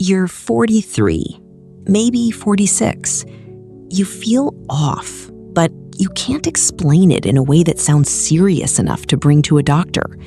You're 43, maybe 46. You feel off, but you can't explain it in a way that sounds serious enough to bring to a doctor.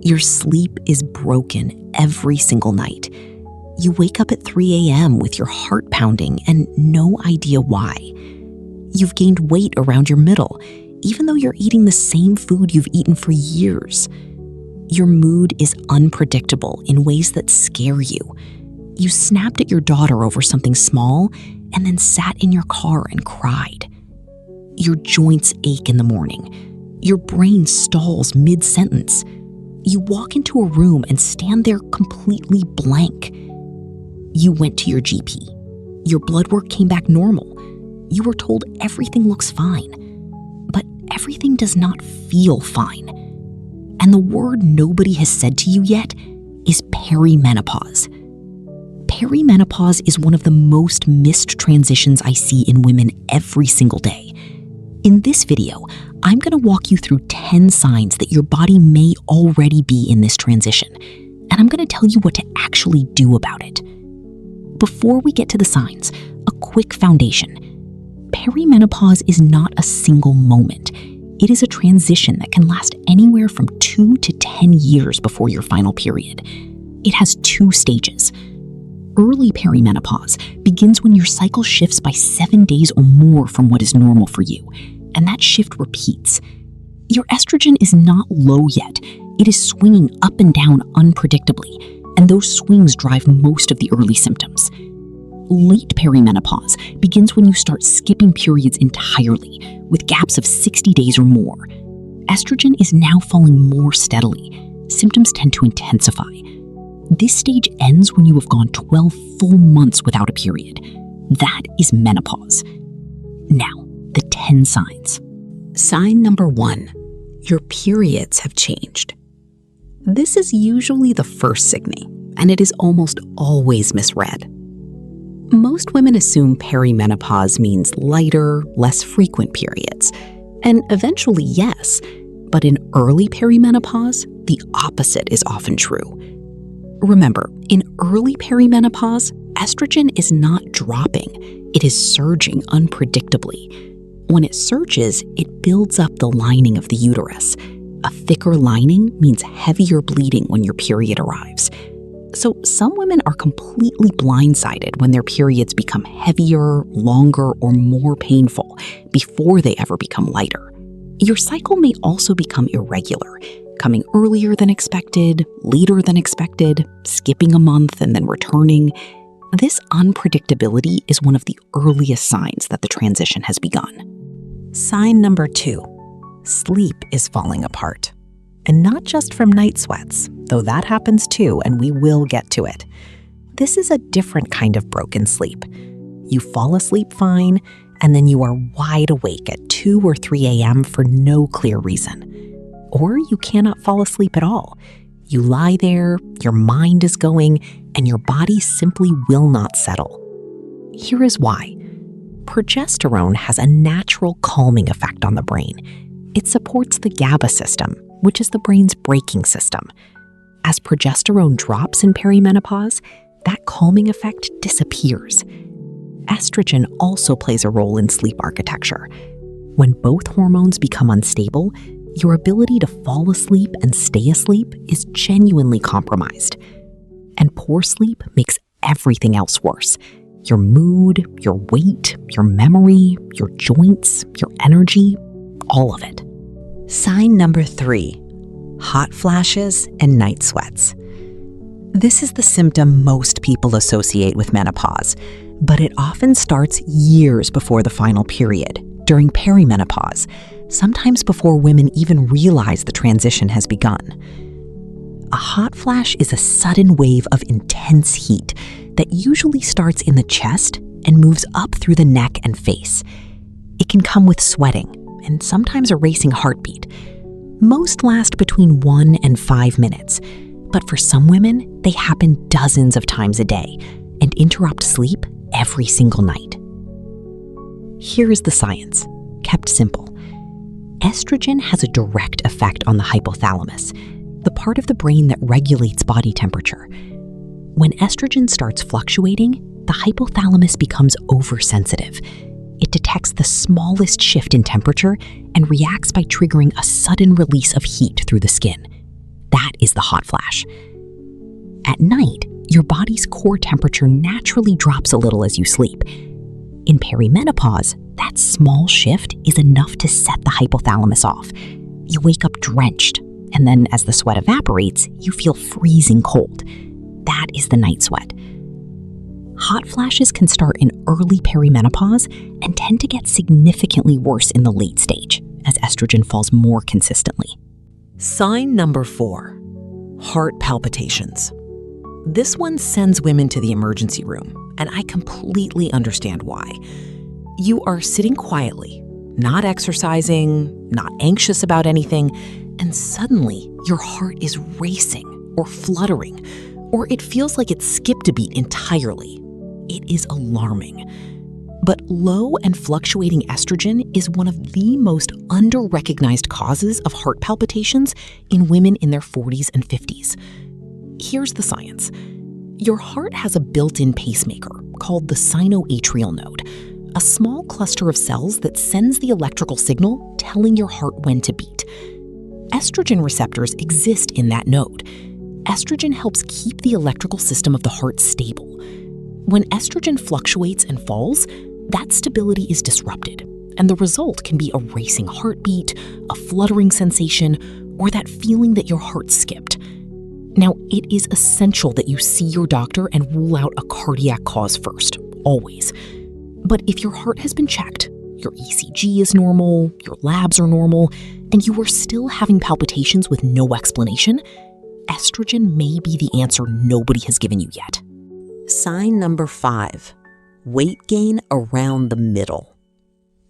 Your sleep is broken every single night. You wake up at 3 a.m. with your heart pounding and no idea why. You've gained weight around your middle, even though you're eating the same food you've eaten for years. Your mood is unpredictable in ways that scare you. You snapped at your daughter over something small and then sat in your car and cried. Your joints ache in the morning. Your brain stalls mid-sentence. You walk into a room and stand there completely blank. You went to your GP. Your blood work came back normal. You were told everything looks fine. But everything does not feel fine. And the word nobody has said to you yet is perimenopause. Perimenopause is one of the most missed transitions I see in women every single day. In this video, I'm going to walk you through 10 signs that your body may already be in this transition, and I'm going to tell you what to actually do about it. Before we get to the signs, a quick foundation. Perimenopause is not a single moment. It is a transition that can last anywhere from 2 to 10 years before your final period. It has 2 stages. Early perimenopause begins when your cycle shifts by 7 days or more from what is normal for you, and that shift repeats. Your estrogen is not low yet. It is swinging up and down unpredictably, and those swings drive most of the early symptoms. Late perimenopause begins when you start skipping periods entirely, with gaps of 60 days or more. Estrogen is now falling more steadily. Symptoms tend to intensify. This stage ends when you have gone 12 full months without a period. That is menopause. Now, the 10 signs. Sign number 1, your periods have changed. This is usually the first signal, and it is almost always misread. Most women assume perimenopause means lighter, less frequent periods. And eventually, yes, but in early perimenopause, the opposite is often true. Remember, in early perimenopause, estrogen is not dropping, it is surging unpredictably. When it surges, it builds up the lining of the uterus. A thicker lining means heavier bleeding when your period arrives. So some women are completely blindsided when their periods become heavier, longer, or more painful before they ever become lighter. Your cycle may also become irregular, coming earlier than expected, later than expected, skipping a month and then returning. This unpredictability is one of the earliest signs that the transition has begun. Sign number 2, sleep is falling apart. And not just from night sweats, though that happens too, and we will get to it. This is a different kind of broken sleep. You fall asleep fine, and then you are wide awake at 2 or 3 a.m. for no clear reason. Or you cannot fall asleep at all. You lie there, your mind is going, and your body simply will not settle. Here is why. Progesterone has a natural calming effect on the brain. It supports the GABA system, which is the brain's braking system. As progesterone drops in perimenopause, that calming effect disappears. Estrogen also plays a role in sleep architecture. When both hormones become unstable, your ability to fall asleep and stay asleep is genuinely compromised. And poor sleep makes everything else worse. Your mood, your weight, your memory, your joints, your energy, all of it. Sign number 3, hot flashes and night sweats. This is the symptom most people associate with menopause, but it often starts years before the final period, during perimenopause, sometimes before women even realize the transition has begun. A hot flash is a sudden wave of intense heat that usually starts in the chest and moves up through the neck and face. It can come with sweating and sometimes a racing heartbeat. Most last between 1 and 5 minutes, but for some women, they happen dozens of times a day and interrupt sleep every single night. Here is the science, kept simple. Estrogen has a direct effect on the hypothalamus, the part of the brain that regulates body temperature. When estrogen starts fluctuating, the hypothalamus becomes oversensitive. It detects the smallest shift in temperature and reacts by triggering a sudden release of heat through the skin. That is the hot flash. At night, your body's core temperature naturally drops a little as you sleep. In perimenopause, that small shift is enough to set the hypothalamus off. You wake up drenched, and then as the sweat evaporates, you feel freezing cold. That is the night sweat. Hot flashes can start in early perimenopause and tend to get significantly worse in the late stage as estrogen falls more consistently. Sign number 4, heart palpitations. This one sends women to the emergency room, and I completely understand why. You are sitting quietly, not exercising, not anxious about anything, and suddenly your heart is racing or fluttering, or it feels like it skipped a beat entirely. It is alarming. But low and fluctuating estrogen is one of the most under-recognized causes of heart palpitations in women in their 40s and 50s. Here's the science. Your heart has a built-in pacemaker called the sinoatrial node, a small cluster of cells that sends the electrical signal telling your heart when to beat. Estrogen receptors exist in that node. Estrogen helps keep the electrical system of the heart stable. When estrogen fluctuates and falls, that stability is disrupted, and the result can be a racing heartbeat, a fluttering sensation, or that feeling that your heart skipped. Now, it is essential that you see your doctor and rule out a cardiac cause first, always. But if your heart has been checked, your ECG is normal, your labs are normal, and you are still having palpitations with no explanation, estrogen may be the answer nobody has given you yet. Sign number 5, weight gain around the middle.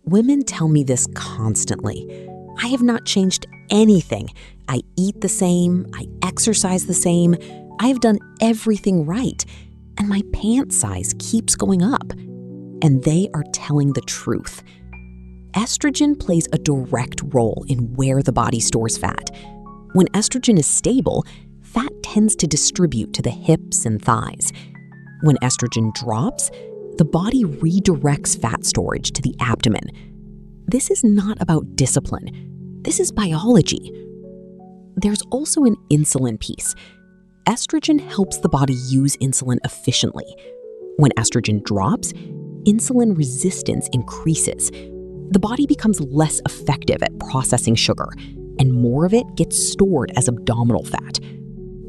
Women tell me this constantly. I have not changed anything. I eat the same, I exercise the same, I have done everything right, and my pant size keeps going up. And they are telling the truth. Estrogen plays a direct role in where the body stores fat. When estrogen is stable, fat tends to distribute to the hips and thighs. When estrogen drops, the body redirects fat storage to the abdomen. This is not about discipline. This is biology. There's also an insulin piece. Estrogen helps the body use insulin efficiently. When estrogen drops, insulin resistance increases. The body becomes less effective at processing sugar, and more of it gets stored as abdominal fat.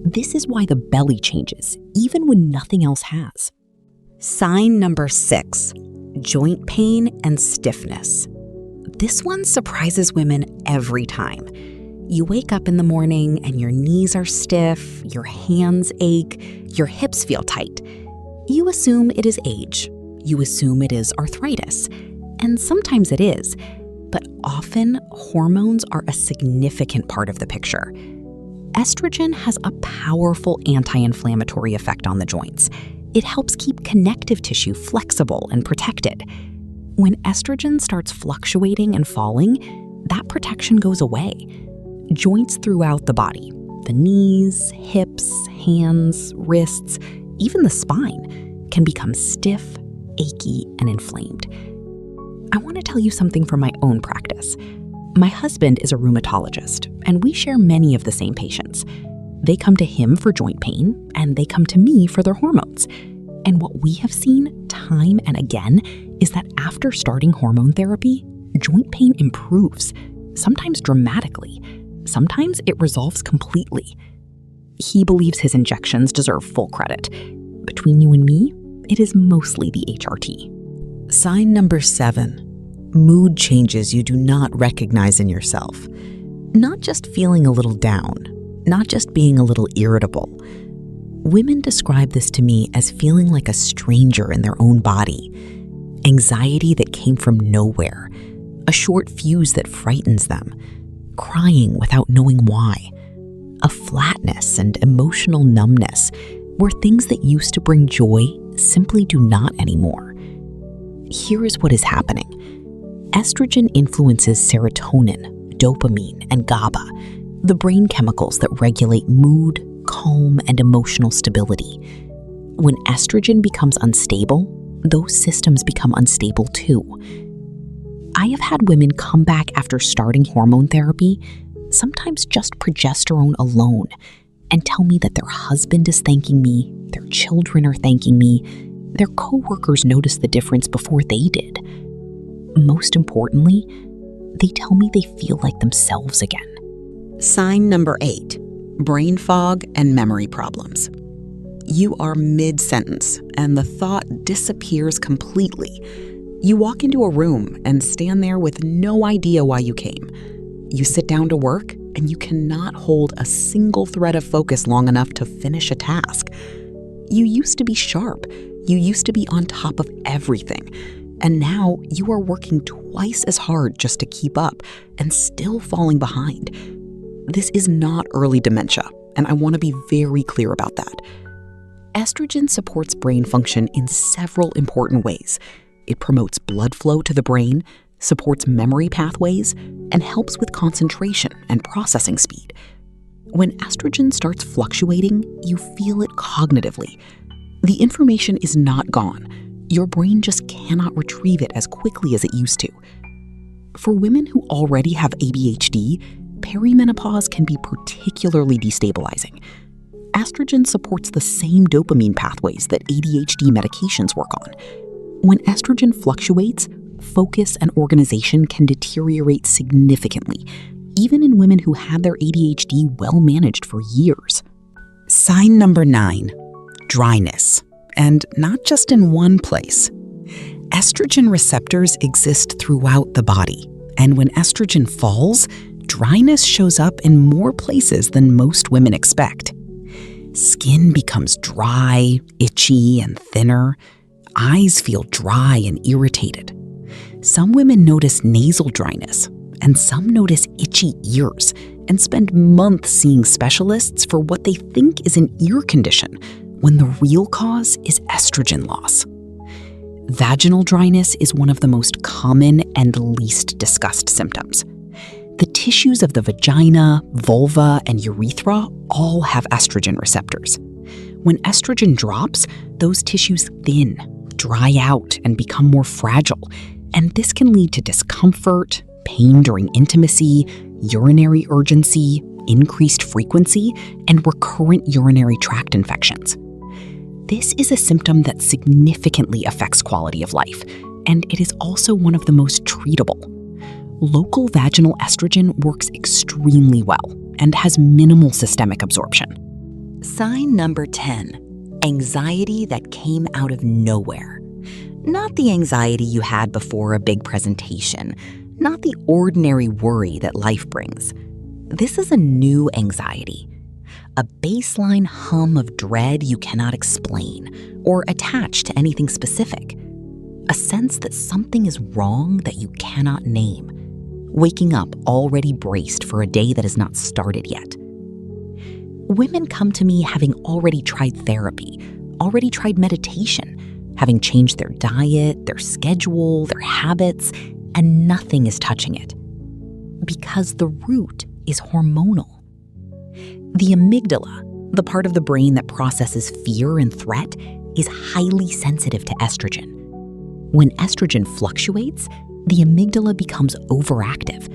This is why the belly changes, even when nothing else has. Sign number 6, joint pain and stiffness. This one surprises women every time. You wake up in the morning and your knees are stiff, your hands ache, your hips feel tight. You assume it is age. You assume it is arthritis. And sometimes it is. But often, hormones are a significant part of the picture. Estrogen has a powerful anti-inflammatory effect on the joints. It helps keep connective tissue flexible and protected. When estrogen starts fluctuating and falling, that protection goes away. Joints throughout the body, the knees, hips, hands, wrists, even the spine, can become stiff, achy, and inflamed. I want to tell you something from my own practice. My husband is a rheumatologist, and we share many of the same patients. They come to him for joint pain, and they come to me for their hormones. And what we have seen time and again is that after starting hormone therapy, joint pain improves, sometimes dramatically. Sometimes it resolves completely. He believes his injections deserve full credit. Between you and me, it is mostly the HRT. Sign number 7, mood changes you do not recognize in yourself. Not just feeling a little down, not just being a little irritable. Women describe this to me as feeling like a stranger in their own body. Anxiety that came from nowhere, a short fuse that frightens them, crying without knowing why, a flatness and emotional numbness where things that used to bring joy simply do not anymore. Here is what is happening. Estrogen influences serotonin, dopamine, and GABA, the brain chemicals that regulate mood, calm, and emotional stability. When estrogen becomes unstable, those systems become unstable too. I have had women come back after starting hormone therapy, sometimes just progesterone alone, and tell me that their husband is thanking me, their children are thanking me, their coworkers noticed the difference before they did. Most importantly, they tell me they feel like themselves again. Sign number 8, brain fog and memory problems. You are mid-sentence and the thought disappears completely. You walk into a room and stand there with no idea why you came. You sit down to work and you cannot hold a single thread of focus long enough to finish a task. You used to be sharp. You used to be on top of everything. And now you are working twice as hard just to keep up and still falling behind. This is not early dementia, and I want to be very clear about that. Estrogen supports brain function in several important ways. It promotes blood flow to the brain, supports memory pathways, and helps with concentration and processing speed. When estrogen starts fluctuating, you feel it cognitively. The information is not gone. Your brain just cannot retrieve it as quickly as it used to. For women who already have ADHD, perimenopause can be particularly destabilizing. Estrogen supports the same dopamine pathways that ADHD medications work on. When estrogen fluctuates, focus and organization can deteriorate significantly, even in women who had their ADHD well managed for years. Sign number 9, dryness, and not just in one place. Estrogen receptors exist throughout the body, and when estrogen falls, dryness shows up in more places than most women expect. Skin becomes dry, itchy, and thinner. Eyes feel dry and irritated. Some women notice nasal dryness, and some notice itchy ears and spend months seeing specialists for what they think is an ear condition, when the real cause is estrogen loss. Vaginal dryness is one of the most common and least discussed symptoms. The tissues of the vagina, vulva, and urethra all have estrogen receptors. When estrogen drops, those tissues thin, dry out, and become more fragile, and this can lead to discomfort, pain during intimacy, urinary urgency, increased frequency, and recurrent urinary tract infections. This is a symptom that significantly affects quality of life, and it is also one of the most treatable. Local vaginal estrogen works extremely well and has minimal systemic absorption. Sign number 10, anxiety that came out of nowhere. Not the anxiety you had before a big presentation, not the ordinary worry that life brings. This is a new anxiety, a baseline hum of dread you cannot explain or attach to anything specific, a sense that something is wrong that you cannot name, waking up already braced for a day that has not started yet. Women come to me having already tried therapy, already tried meditation, having changed their diet, their schedule, their habits, and nothing is touching it. Because the root is hormonal. The amygdala, the part of the brain that processes fear and threat, is highly sensitive to estrogen. When estrogen fluctuates, the amygdala becomes overactive.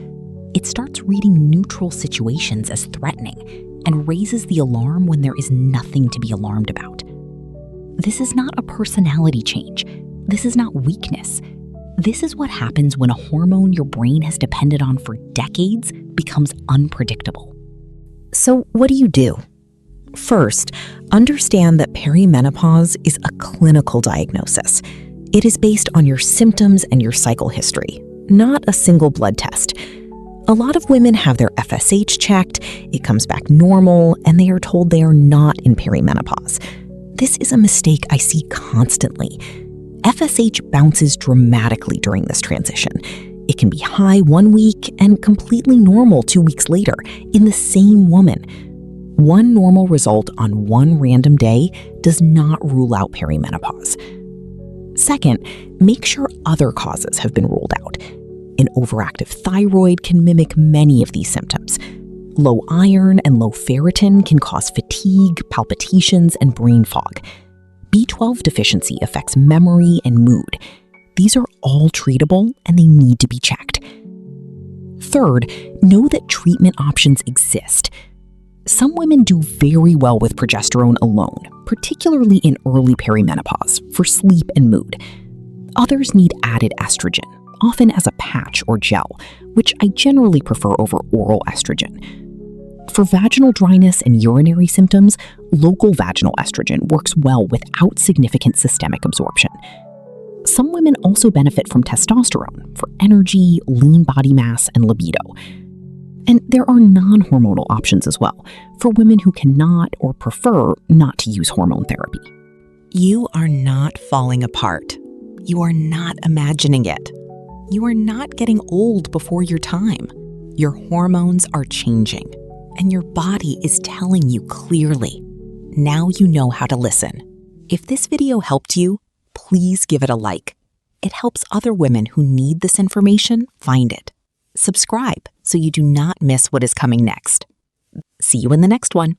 It starts reading neutral situations as threatening and raises the alarm when there is nothing to be alarmed about. This is not a personality change. This is not weakness. This is what happens when a hormone your brain has depended on for decades becomes unpredictable. So what do you do? First, understand that perimenopause is a clinical diagnosis. It is based on your symptoms and your cycle history, not a single blood test. A lot of women have their FSH checked, it comes back normal, and they are told they are not in perimenopause. This is a mistake I see constantly. FSH bounces dramatically during this transition. It can be high 1 week and completely normal 2 weeks later in the same woman. One normal result on one random day does not rule out perimenopause. Second, make sure other causes have been ruled out. An overactive thyroid can mimic many of these symptoms. Low iron and low ferritin can cause fatigue, palpitations, and brain fog. B12 deficiency affects memory and mood. These are all treatable and they need to be checked. Third, know that treatment options exist. Some women do very well with progesterone alone, particularly in early perimenopause, for sleep and mood. Others need added estrogen, often as a patch or gel, which I generally prefer over oral estrogen. For vaginal dryness and urinary symptoms, local vaginal estrogen works well without significant systemic absorption. Some women also benefit from testosterone for energy, lean body mass, and libido. And there are non-hormonal options as well for women who cannot or prefer not to use hormone therapy. You are not falling apart. You are not imagining it. You are not getting old before your time. Your hormones are changing, and your body is telling you clearly. Now you know how to listen. If this video helped you, please give it a like. It helps other women who need this information find it. Subscribe so you do not miss what is coming next. See you in the next one.